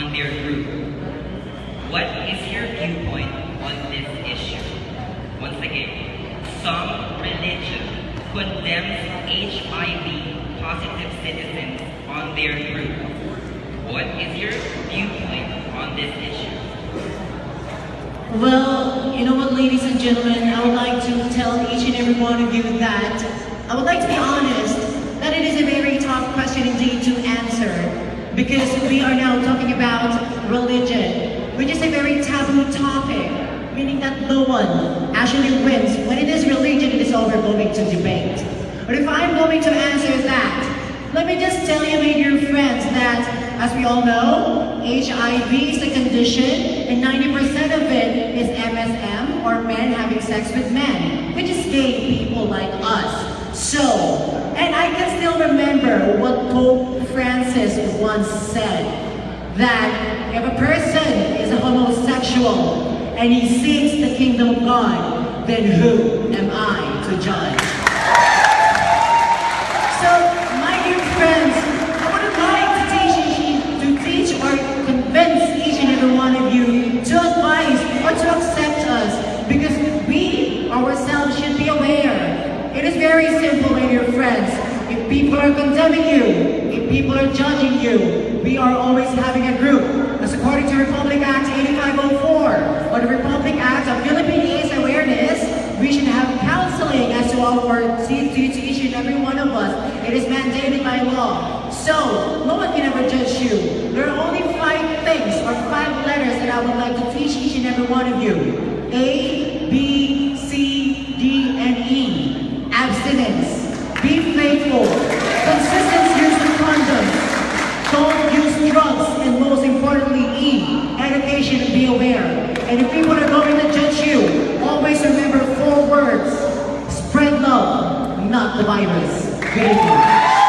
on their group. What is your viewpoint on this issue? Once again, some religion condemns HIV positive citizens on their group. What is your viewpoint on this issue? Well, you know what, ladies and gentlemen, I would like to tell each and every one of you that I would like to be honest that it is a very tough question indeed to answer because we are now talking about religion, which is a very taboo topic, meaning that no one actually wins. When it is religion, it is all we're going to debate. But if I'm going to answer that, let me just tell you, my dear friends, that as we all know, HIV is a condition and 90% of it is MSM, or men having sex with men, which is gay people like us. So, and I can still remember what Pope Francis once said, that if a person is a homosexual and he seeks the kingdom of God, then who am I to judge? So, my dear friends, I would like to teach or convince each and every one of you to advise or to accept us, because we ourselves should be aware. It is very simple, my dear friends. If people are condemning you, if people are judging you, we are always having a group. As according to Republic Act 8504, or the Republic Act of Philippine AIDS Awareness, we should have counseling as to each and every one of us. It is mandated by law. So, no one can ever judge you. There are only 5 things or 5 letters that I would like to teach each and every one of you. A, B, C, D, and E. Abstinence. Be faithful. Consistent use of condoms. Don't use drugs. And most importantly, E. Education and be aware. And if people are going to judge you, always remember 4 words. Spread love, not the virus. Good evening.